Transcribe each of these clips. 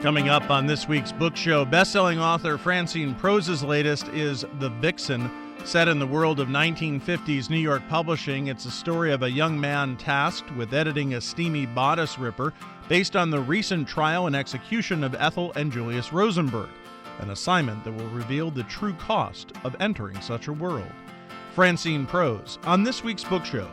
Coming up on this week's book show, best-selling author Francine Prose's latest is The Vixen. Set in the world of 1950s New York publishing, it's a story of a young man tasked with editing a steamy bodice ripper based on the recent trial and execution of Ethel and Julius Rosenberg, an assignment that will reveal the true cost of entering such a world. Francine Prose on this week's book show.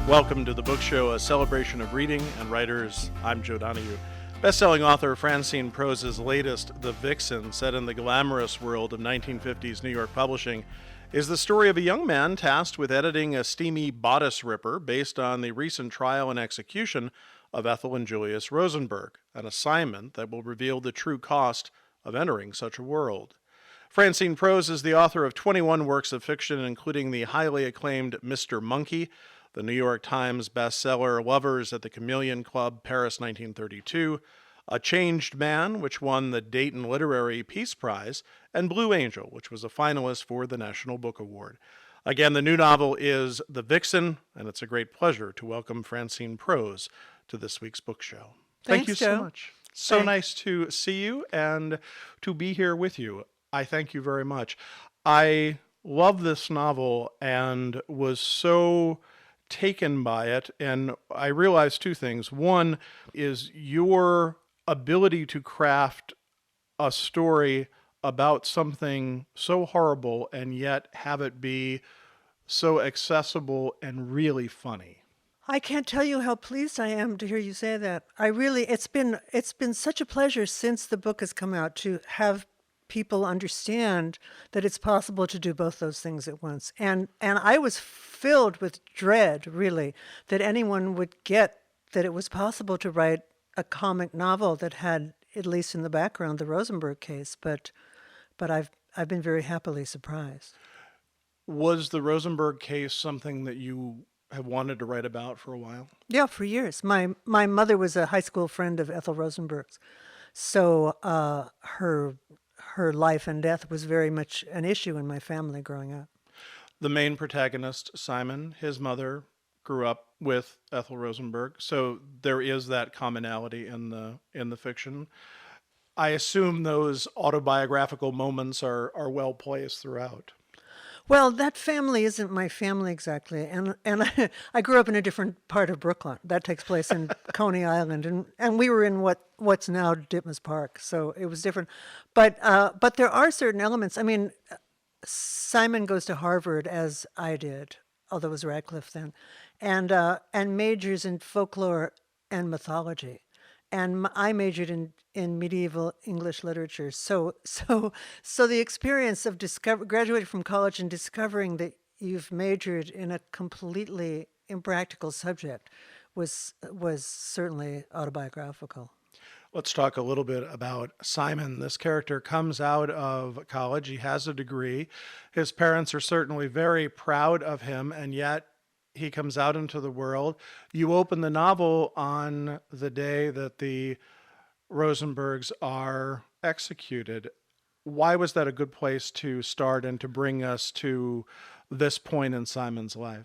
Welcome to the book show, a celebration of reading and writers. I'm Joe Donahue. Best-selling author Francine Prose's latest, The Vixen, set in the glamorous world of 1950s New York publishing, is the story of a young man tasked with editing a steamy bodice ripper based on the recent trial and execution of Ethel and Julius Rosenberg, an assignment that will reveal the true cost of entering such a world. Francine Prose is the author of 21 works of fiction, including the highly acclaimed Mr. Monkey, the New York Times bestseller Lovers at the Chameleon Club, Paris 1932, A Changed Man, which won the Dayton Literary Peace Prize, and Blue Angel, which was a finalist for the National Book Award. Again, the new novel is The Vixen, and it's a great pleasure to welcome Francine Prose to this week's book show. Thank you so much. So nice to see you and to be here with you. I thank you very much. I love this novel and was so taken by it, and I realized two things. One is your ability to craft a story about something so horrible and yet have it be so accessible and really funny. I can't tell you how pleased I am to hear you say that. It's been such a pleasure since the book has come out to have people understand that it's possible to do both those things at once. And I was filled with dread, really, that anyone would get that it was possible to write a comic novel that had, at least in the background, the Rosenberg case. But I've been very happily surprised. Was the Rosenberg case something that you have wanted to write about for a while? Yeah, for years. My mother was a high school friend of Ethel Rosenberg's, so her life and death was very much an issue in my family growing up. The main protagonist, Simon, his mother grew up with Ethel Rosenberg, so there is that commonality in the fiction. I assume those autobiographical moments are well placed throughout. Well, that family isn't my family exactly, and I grew up in a different part of Brooklyn. That takes place in Coney Island, and we were in what's now Ditmas Park, so it was different. But there are certain elements. I mean, Simon goes to Harvard, as I did, although it was Radcliffe then, and majors in folklore and mythology. And I majored in medieval English literature. So the experience of graduating from college and discovering that you've majored in a completely impractical subject was certainly autobiographical. Let's talk a little bit about Simon. This character comes out of college. He has a degree. His parents are certainly very proud of him, and yet he comes out into the world. You open the novel on the day that the Rosenbergs are executed. Why was that a good place to start and to bring us to this point in Simon's life?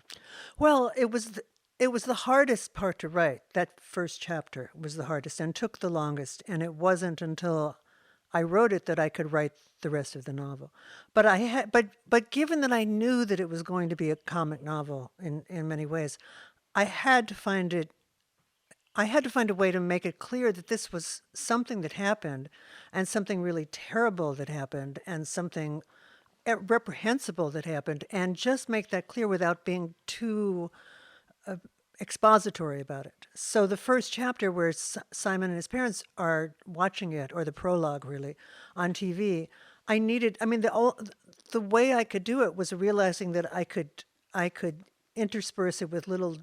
Well, it was the hardest part to write. That first chapter was the hardest and took the longest. And it wasn't until I wrote it that I could write the rest of the novel. But given that I knew that it was going to be a comic novel in many ways, I had to find it I had to find a way to make it clear that this was something that happened, and something really terrible that happened, and something reprehensible that happened, and just make that clear without being too expository about it. So the first chapter where Simon and his parents are watching it, or the prologue really, on TV, I mean, the way I could do it was realizing that I could intersperse it with little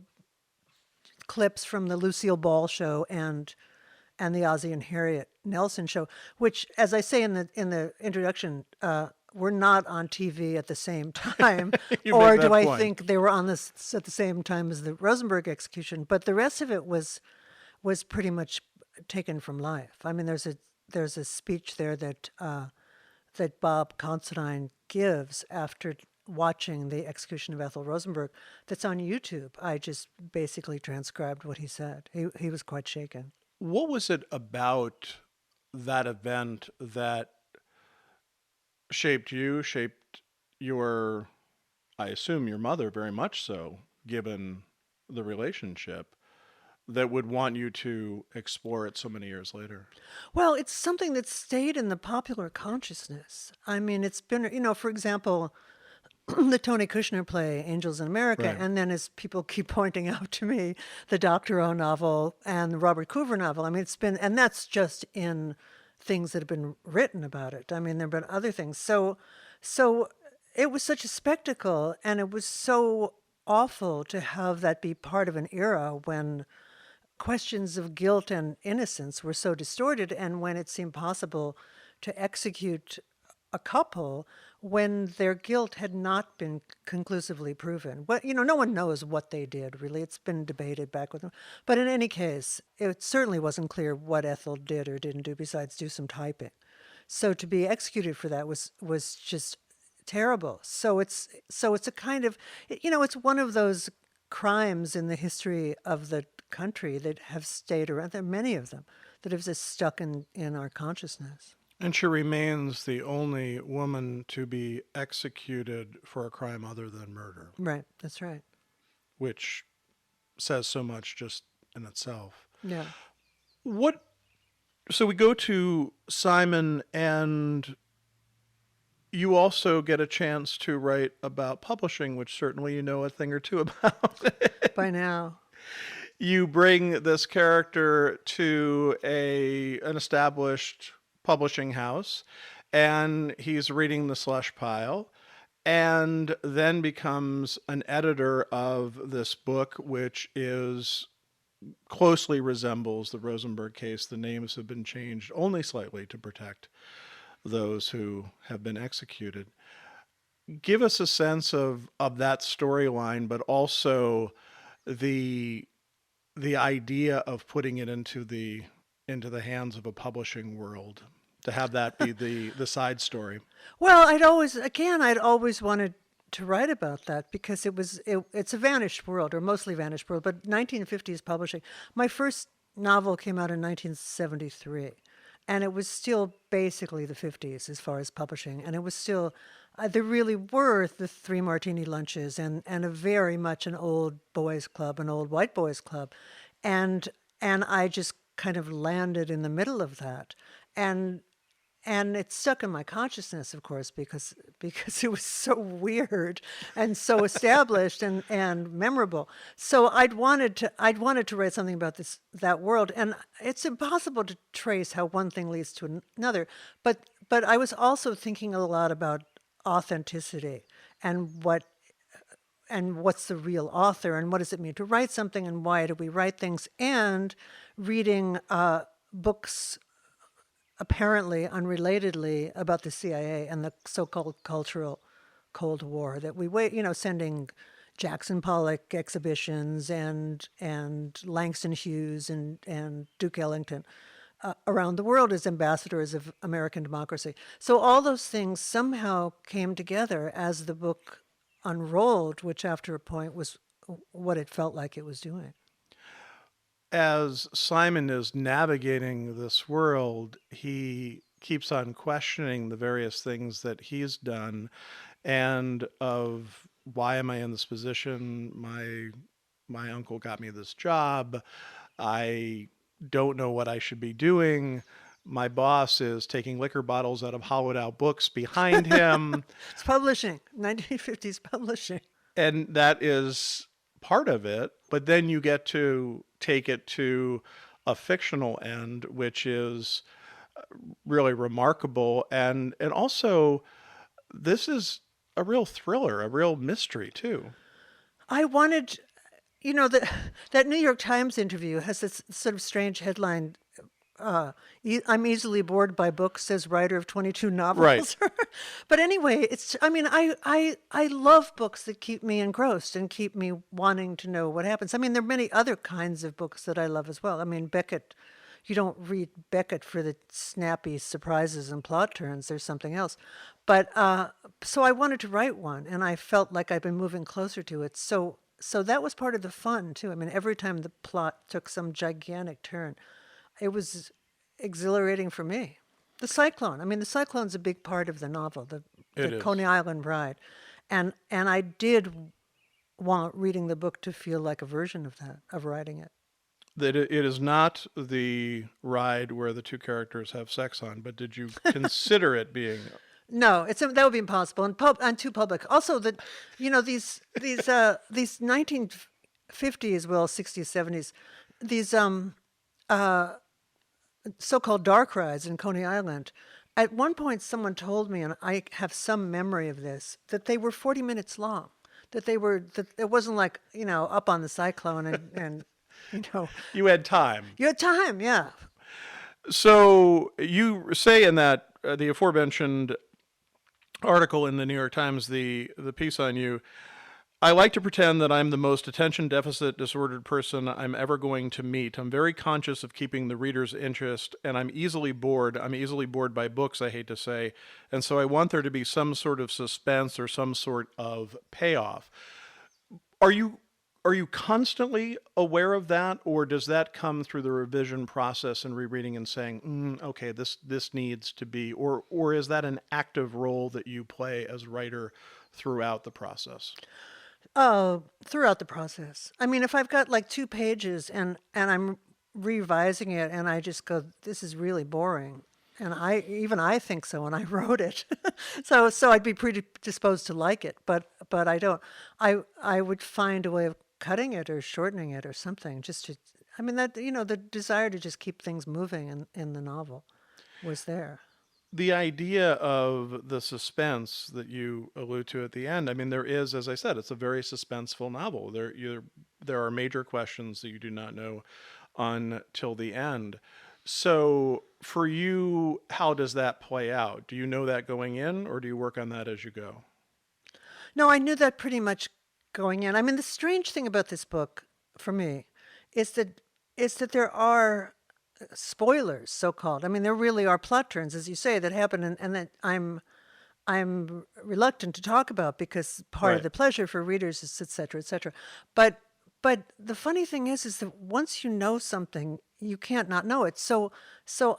clips from the Lucille Ball show and the Ozzie and Harriet Nelson show, which, as I say in the introduction, were not on TV at the same time, You or make do that I point. think they were on this at the same time as the Rosenberg execution? But the rest of it was pretty much taken from life. I mean, there's a speech there that Bob Considine gives after watching the execution of Ethel Rosenberg that's on YouTube. I just basically transcribed what he said. He was quite shaken. What was it about that event that shaped you, shaped your, I assume your mother very much so, given the relationship, that would want you to explore it so many years later? Well, it's something that stayed in the popular consciousness. I mean, it's been, for example, the Tony Kushner play Angels in America, Right. and then as people keep pointing out to me, the Doctor O novel and the Robert Coover novel. I mean, it's been, and that's just in things that have been written about it. I mean, there have been other things. So it was such a spectacle, and it was so awful to have that be part of an era when questions of guilt and innocence were so distorted, and when it seemed possible to execute a couple when their guilt had not been conclusively proven. But, no one knows what they did, really. It's been debated back with them. But in any case, it certainly wasn't clear what Ethel did or didn't do besides do some typing. So to be executed for that was just terrible. So it's a kind of, it's one of those crimes in the history of the country that have stayed around. There are many of them that have just stuck in our consciousness. And she remains the only woman to be executed for a crime other than murder, Right, that's right. which says so much just in itself. Yeah. What So we go to Simon, and you also get a chance to write about publishing, which certainly you know a thing or two about. By now. You bring this character to an established publishing house, and he's reading The Slush Pile, and then becomes an editor of this book, which closely resembles the Rosenberg case. The names have been changed only slightly to protect those who have been executed. Give us a sense of that storyline, but also the idea of putting it into the hands of a publishing world, to have that be the side story. Well, I'd always wanted to write about that because it's a vanished world, or mostly vanished world, but 1950s publishing. My first novel came out in 1973, and it was still basically the 50s as far as publishing, and it was still, there really were the Three Martini Lunches and a very much an old boys club, an old white boys club, and I just kind of landed in the middle of that, and it stuck in my consciousness, of course, because it was so weird and so established and memorable. So I'd wanted to write something about that world, and it's impossible to trace how one thing leads to another. But I was also thinking a lot about authenticity and what's the real author, and what does it mean to write something, and why do we write things, and reading books apparently unrelatedly about the CIA and the so-called cultural Cold War that we sending Jackson Pollock exhibitions and Langston Hughes and Duke Ellington around the world as ambassadors of American democracy. So all those things somehow came together as the book unrolled, which after a point was what it felt like it was doing. As Simon is navigating this world, he keeps on questioning the various things that he's done, and of why am I in this position? My uncle got me this job. I don't know what I should be doing. My boss is taking liquor bottles out of hollowed out books behind him. It's publishing, 1950s publishing. And that is part of it. But then you get to take it to a fictional end, which is really remarkable. And also, this is a real thriller, a real mystery, too. I wanted, that that New York Times interview has this sort of strange headline. I'm easily bored by books, says writer of 22 Right. novels. But anyway, I mean, I love books that keep me engrossed and keep me wanting to know what happens. I mean, there are many other kinds of books that I love as well. I mean, Beckett, you don't read Beckett for the snappy surprises and plot turns. There's something else. But so I wanted to write one, and I felt like I'd been moving closer to it. So that was part of the fun too. I mean, every time the plot took some gigantic turn, it was exhilarating for me. The cyclone. I mean, the cyclone's a big part of the novel, It the is. Coney Island Bride, and I did want reading the book to feel like a version of that, of writing it. That it is not the ride where the two characters have sex on, but did you consider it being? No, that would be impossible and too public. Also, that these 1950s, well, 60s, 70s, these so-called dark rides in Coney Island. At one point, someone told me, and I have some memory of this, that they were 40 minutes long. That it wasn't like up on the cyclone and You had time. you had time, yeah. So you say in that the aforementioned article in the New York Times, the piece on you, I like to pretend that I'm the most attention deficit disordered person I'm ever going to meet. I'm very conscious of keeping the reader's interest, and I'm easily bored. I'm easily bored by books, I hate to say. And so I want there to be some sort of suspense or some sort of payoff. Are you constantly aware of that, or does that come through the revision process and rereading and saying, okay, this needs to be, or is that an active role that you play as writer throughout the process? Throughout the process. I mean, if I've got like 2 pages and I'm revising it and I just go, this is really boring. And I think so, and I wrote it. So I'd be predisposed to like it, but I don't. I would find a way of cutting it or shortening it or something just to, I mean, that, the desire to just keep things moving in the novel was there. The idea of the suspense that you allude to at the end, I mean, there is, as I said, it's a very suspenseful novel. There are major questions that you do not know until the end. So for you, how does that play out? Do you know that going in, or do you work on that as you go? No, I knew that pretty much going in. I mean, the strange thing about this book for me is that there are spoilers, so called. I mean, there really are plot turns, as you say, that happen, and that I'm reluctant to talk about because part of Right. the pleasure for readers is et cetera, et cetera. But the funny thing is that once you know something, you can't not know it. So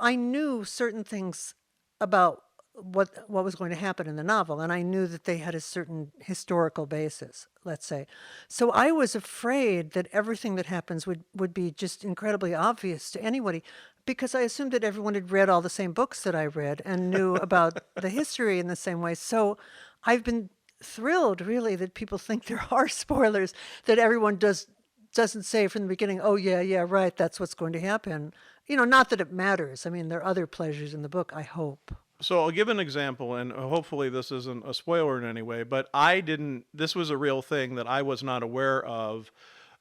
I knew certain things about what was going to happen in the novel, and I knew that they had a certain historical basis, let's say. So I was afraid that everything that happens would be just incredibly obvious to anybody, because I assumed that everyone had read all the same books that I read and knew about the history in the same way. So I've been thrilled, really, that people think there are spoilers, that everyone doesn't say from the beginning, oh, yeah, right, that's what's going to happen. Not that it matters. I mean, there are other pleasures in the book, I hope. So I'll give an example, and hopefully this isn't a spoiler in any way, but I didn't, this was a real thing that I was not aware of,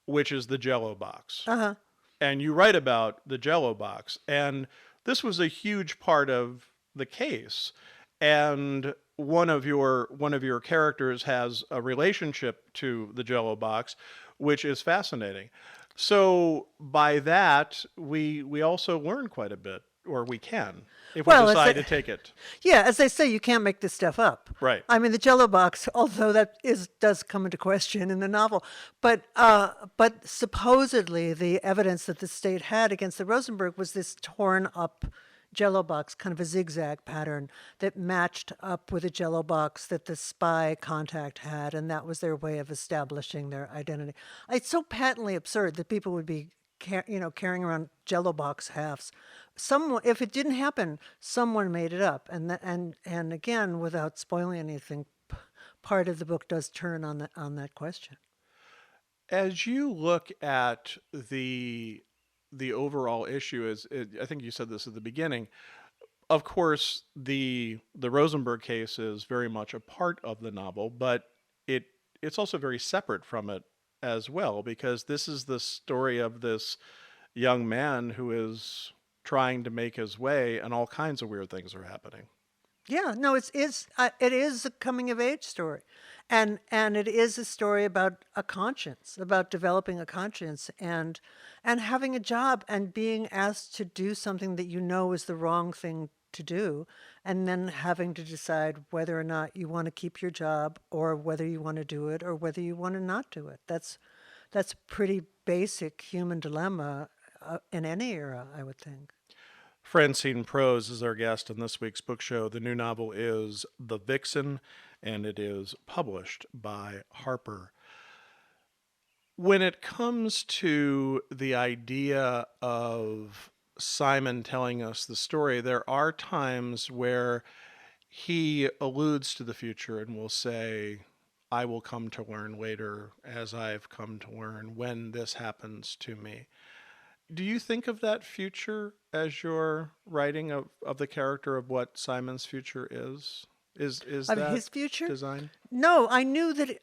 which is the Jello box. Uh-huh. And you write about the Jello box, and this was a huge part of the case. And one of your characters has a relationship to the Jello box, which is fascinating. So by that, we also learn quite a bit, or we can, if we Well, decide to take it. Yeah, as they say, you can't make this stuff up. Right. I mean, the Jello box, although does come into question in the novel, but supposedly the evidence that the state had against the Rosenberg was this torn up Jello box, kind of a zigzag pattern that matched up with a Jello box that the spy contact had, and that was their way of establishing their identity. It's so patently absurd that people would be carrying around Jello box halves. Someone, if it didn't happen, someone made it up, and again, without spoiling anything, part of the book does turn on that question. As you look at the overall issue, I think you said this at the beginning. Of course, the Rosenberg case is very much a part of the novel, but it it's also very separate from it as well, because this is the story of this young man who is trying to make his way, and all kinds of weird things are happening. Yeah, no, it is a coming of age story, and it is a story about a conscience, about developing a conscience, and having a job and being asked to do something that you know is the wrong thing to do, and then having to decide whether or not you want to keep your job, or whether you want to do it, or whether you want to not do it. That's a pretty basic human dilemma in any era, I would think. Francine Prose is our guest in this week's book show. The new novel is The Vixen, and it is published by Harper. When it comes to the idea of Simon telling us the story, there are times where he alludes to the future and will say, I will come to learn later, as I've come to learn when this happens to me. Do you think of that future as your writing of the character of what Simon's future is? Is Of that his future? design? No, I knew it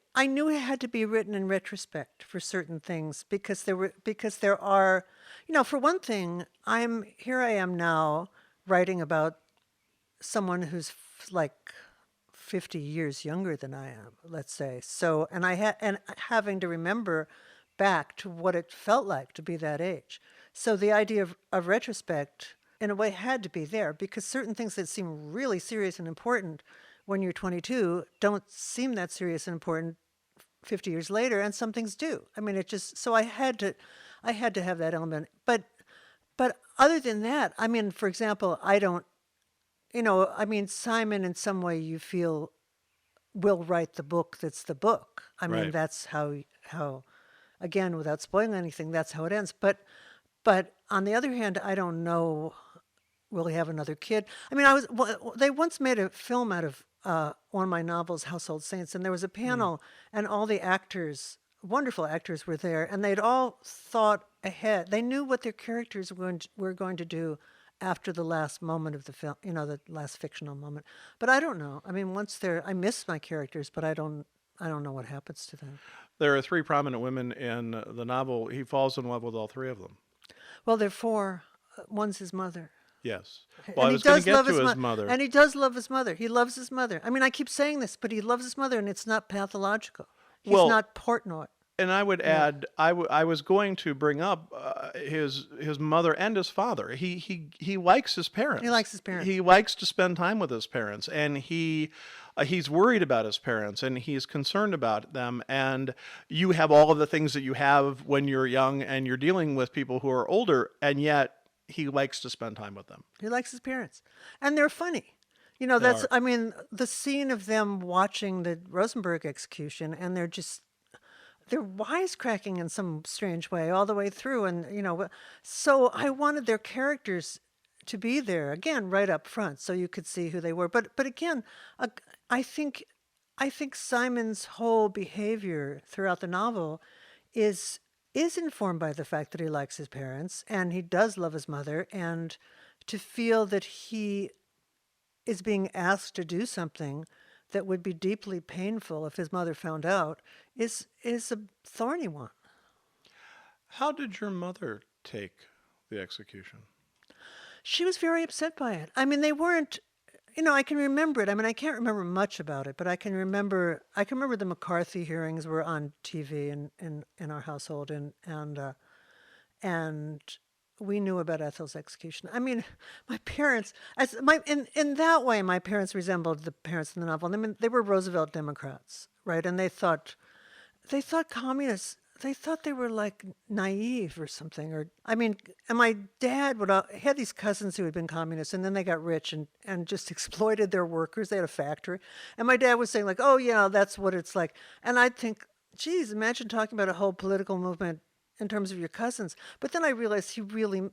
had to be written in retrospect for certain things, because there are, for one thing, I am now writing about someone who's like 50 years younger than I am, let's say. So, and having to remember back to what it felt like to be that age. So the idea of retrospect, in a way, had to be there, because certain things that seem really serious and important when you're 22 don't seem that serious and important 50 years later, and some things do. I mean, it just, so I had to have that element. But other than that, I mean, for example, I don't, I mean, Simon, in some way, you feel, will write the book that's the book. I mean, Right. that's how, again, without spoiling anything, that's how it ends. But on the other hand, I don't know, will he have another kid? I mean, they once made a film out of one of my novels, Household Saints, and there was a panel, and all the actors, wonderful actors, were there, and they'd all thought ahead. They knew what their characters were going to do after the last moment of the film, the last fictional moment. But I don't know. I mean, I miss my characters, but I don't know what happens to them. There are three prominent women in the novel. He falls in love with all three of them. Well, they're four. One's his mother. Yes. Well, And I he was going to does get love to his his mother. mother. And he does love his mother. He loves his mother. I mean, I keep saying this, but he loves his mother, and it's not pathological. He's Well, not Portnoy. and I would add, I was going to bring up his mother and his father. He likes his parents. He likes his parents. He likes to spend time with his parents, and he's worried about his parents, and he's concerned about them. And you have all of the things that you have when you're young, and you're dealing with people who are older, and yet he likes to spend time with them. He likes his parents. And they're funny. They are. I mean, the scene of them watching the Rosenberg execution, and they're wisecracking in some strange way all the way through. And, so I wanted their characters to be there again right up front, so you could see who they were. But again, I think I think Simon's whole behavior throughout the novel is informed by the fact that he likes his parents and he does love his mother, and to feel that he is being asked to do something that would be deeply painful if his mother found out is a thorny one. How did your mother take the execution? She was very upset by it. I mean, they weren't, I can remember it. I mean, I can't remember much about it, but I can remember the McCarthy hearings were on TV in our household, and we knew about Ethel's execution. I mean, my parents, in that way, my parents resembled the parents in the novel. I mean, they were Roosevelt Democrats, right? And they thought communists. They thought they were like naive or something. Or I mean, and my dad had these cousins who had been communists, and then they got rich and just exploited their workers. They had a factory, and my dad was saying like, "Oh, yeah, that's what it's like." And I'd think, geez, imagine talking about a whole political movement in terms of your cousins. But then I realized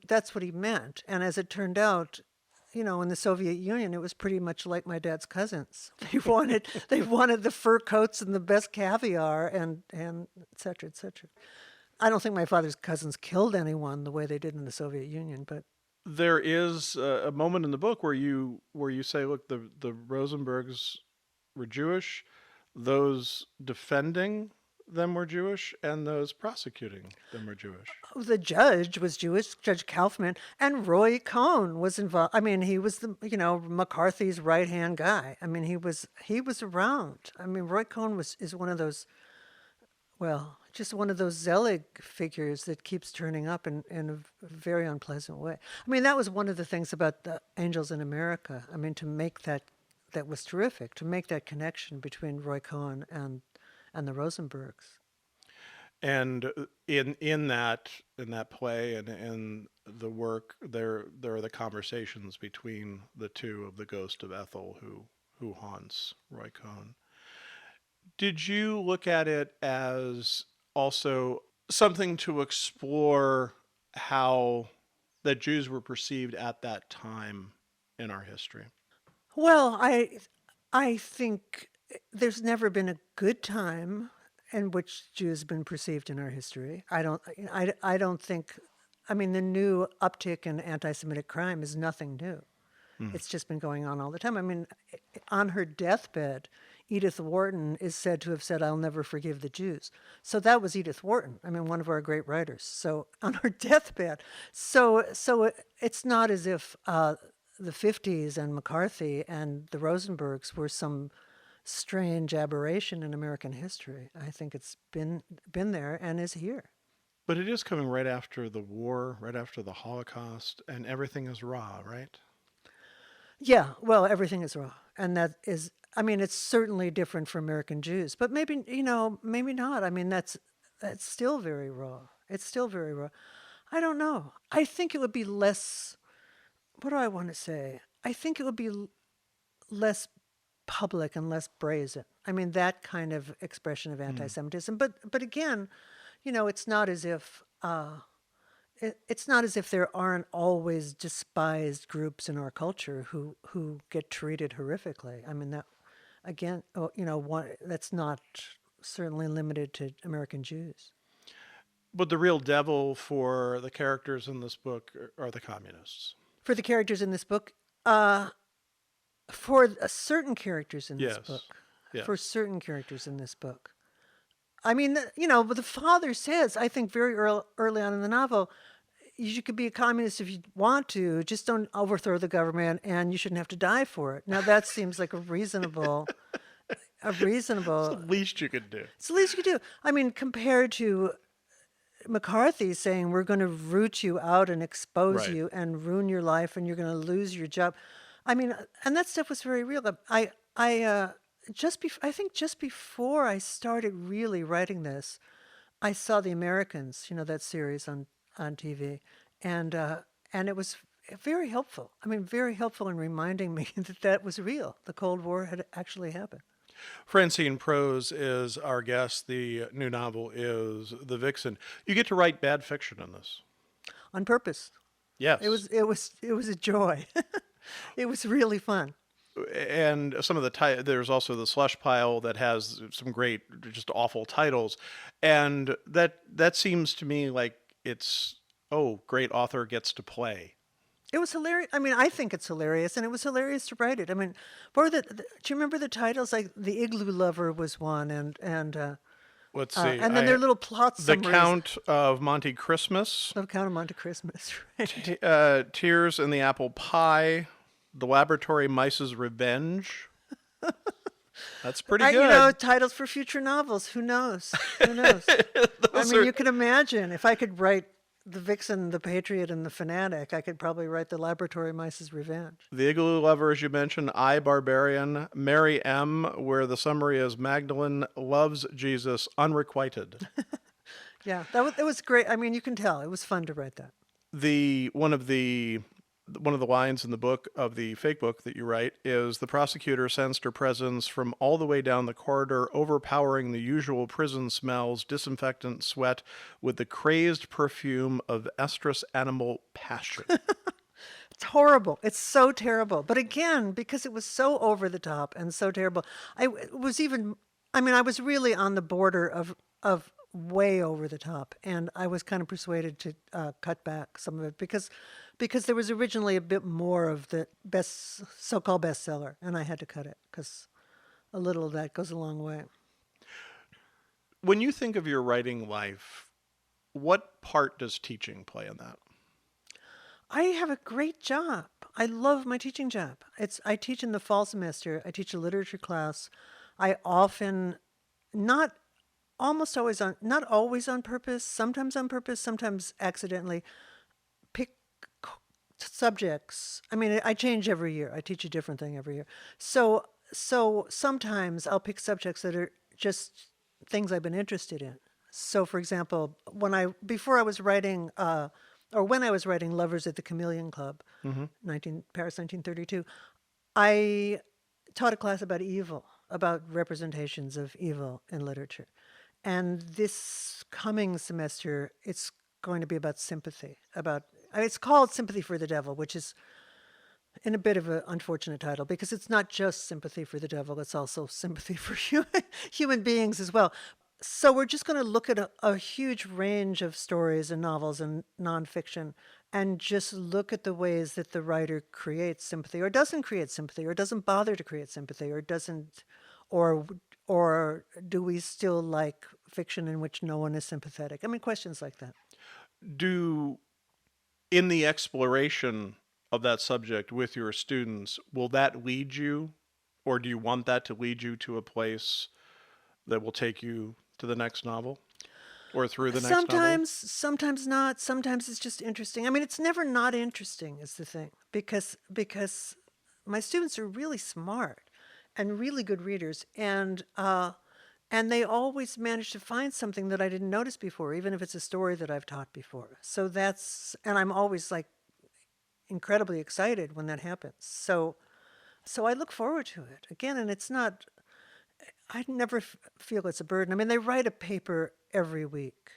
that's what he meant. And as it turned out, in the Soviet Union, it was pretty much like my dad's cousins. They wanted the fur coats and the best caviar and et cetera, et cetera. I don't think my father's cousins killed anyone the way they did in the Soviet Union, but There is a moment in the book where you say, look, the Rosenbergs were Jewish, those defending them were Jewish, and those prosecuting them were Jewish. the judge was Jewish, Judge Kaufman, and Roy Cohn was involved. I mean, he was McCarthy's right-hand guy. I mean, he was around. I mean, Roy Cohn is one of those, well, just one of those Zelig figures that keeps turning up in a very unpleasant way. I mean, that was one of the things about the Angels in America. I mean, to make that was terrific, to make that connection between Roy Cohn and the Rosenbergs. And in that play and in the work, there are the conversations between the two of the ghost of Ethel who haunts Roy Cohn. Did you look at it as also something to explore how that Jews were perceived at that time in our history? Well, I think there's never been a good time in which Jews have been perceived in our history. I don't think. I mean, the new uptick in anti-Semitic crime is nothing new. It's just been going on all the time. I mean, on her deathbed, Edith Wharton is said to have said, "I'll never forgive the Jews." So that was Edith Wharton. I mean, one of our great writers. So on her deathbed, so it's not as if the 50s and McCarthy and the Rosenbergs were some strange aberration in American history. I think it's been there and is here. But it is coming right after the war, right after the Holocaust, and everything is raw, right? Yeah, well, everything is raw. And that is, I mean, it's certainly different for American Jews, but maybe, maybe not. I mean, that's still very raw. It's still very raw. I don't know. I think it would be less, what do I want to say? I think it would be less public and less brazen. I mean, that kind of expression of anti-Semitism. But again, it's not as if it's not as if there aren't always despised groups in our culture who get treated horrifically. I mean, that again, that's not certainly limited to American Jews. But the real devil for the characters in this book are the communists. For the characters in this book, for certain characters in this book, Yes. for certain characters in this book. I mean, but the father says, I think very early on in the novel, you could be a communist if you want to, just don't overthrow the government and you shouldn't have to die for it. Now that seems like a reasonable. It's the least you could do. It's the least you could do. I mean, compared to McCarthy saying we're going to root you out and expose Right. you and ruin your life and you're going to lose your job. I mean, and that stuff was very real. I think just before I started really writing this, I saw The Americans, that series on TV, and it was very helpful. I mean, very helpful in reminding me that was real. The Cold War had actually happened. Francine Prose is our guest. The new novel is The Vixen. You get to write bad fiction in this. On purpose. Yes. It was a joy. It was really fun. And some of the there's also the slush pile that has some great, just awful titles, and that seems to me like it's great author gets to play. It was hilarious. I mean, I think it's hilarious, and it was hilarious to write it. I mean, do you remember the titles? Like The Igloo Lover was one, and Let's see. and then their little plot The summaries. Count of Monte Christmas, The Count of Monte Christmas. Right? Tears in the Apple Pie, The Laboratory Mice's Revenge. That's pretty good. Titles for future novels. Who knows? Who knows? I mean, you can imagine if I could write The Vixen, The Patriot, and The Fanatic, I could probably write The Laboratory Mice's Revenge. The Igloo Lover, as you mentioned, I, Barbarian, Mary M., where the summary is Magdalene loves Jesus unrequited. Yeah, it was great. I mean, you can tell. It was fun to write that. One of the one of the lines in the book of the fake book that you write is the prosecutor sensed her presence from all the way down the corridor, overpowering the usual prison smells, disinfectant, sweat, with the crazed perfume of estrus animal passion. It's horrible. It's so terrible. But again, because it was so over the top and so terrible, I was really on the border of way over the top, and I was kind of persuaded to cut back some of it because there was originally a bit more of the so-called bestseller, and I had to cut it because a little of that goes a long way. When you think of your writing life, what part does teaching play in that? I have a great job. I love my teaching job. I teach in the fall semester. I teach a literature class. I often, not always on purpose, sometimes accidentally, pick subjects. I mean, I change every year. I teach a different thing every year. So sometimes I'll pick subjects that are just things I've been interested in. So, for example, when I was writing Lovers at the Chameleon Club, Paris 1932, I taught a class about evil, about representations of evil in literature. And this coming semester, it's going to be about sympathy. It's called Sympathy for the Devil, which is in a bit of an unfortunate title because it's not just sympathy for the devil, it's also sympathy for human beings as well. So we're just going to look at a huge range of stories and novels and nonfiction and just look at the ways that the writer creates sympathy or doesn't create sympathy or doesn't bother to create sympathy or doesn't, or do we still like fiction in which no one is sympathetic? I mean, questions like that. In the exploration of that subject with your students, will that lead you, or do you want that to lead you to a place that will take you to the next novel or through the next novel? Sometimes not. Sometimes it's just interesting. I mean, it's never not interesting is the thing because my students are really smart and really good readers, and they always manage to find something that I didn't notice before, even if it's a story that I've taught before. So and I'm always like incredibly excited when that happens. So I look forward to it again, and it's not. I never feel it's a burden. I mean, they write a paper every week,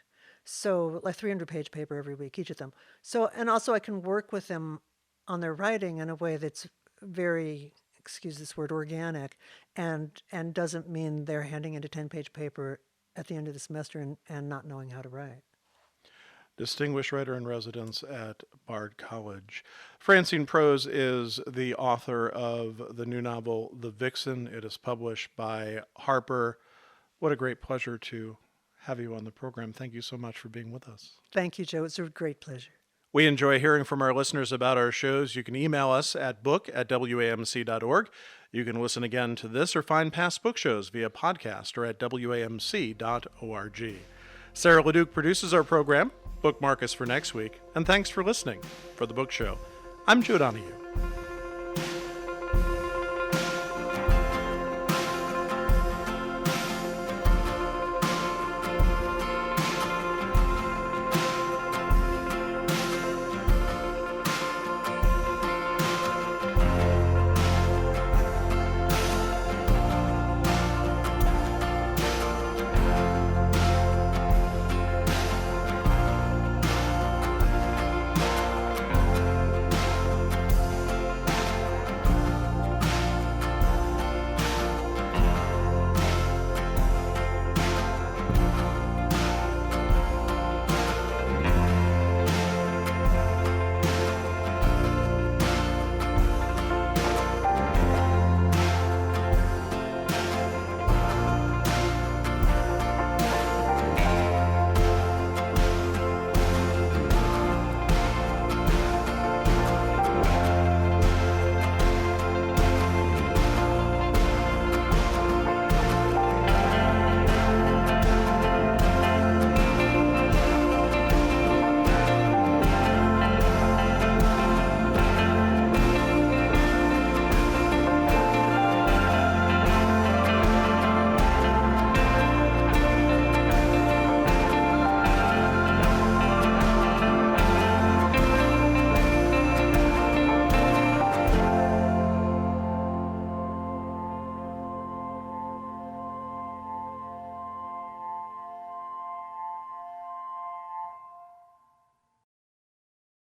so like 300-page paper every week, each of them. So, and also I can work with them on their writing in a way that's very, excuse this word, organic, and doesn't mean they're handing in a 10-page paper at the end of the semester and not knowing how to write. Distinguished writer in residence at Bard College. Francine Prose is the author of the new novel, The Vixen. It is published by Harper. What a great pleasure to have you on the program. Thank you so much for being with us. Thank you, Joe. It's a great pleasure. We enjoy hearing from our listeners about our shows. You can email us at book@wamc.org. You can listen again to this or find past book shows via podcast or at wamc.org. Sarah LeDuc produces our program. Bookmark us for next week, and thanks for listening. For The Book Show, I'm Joe Donahue.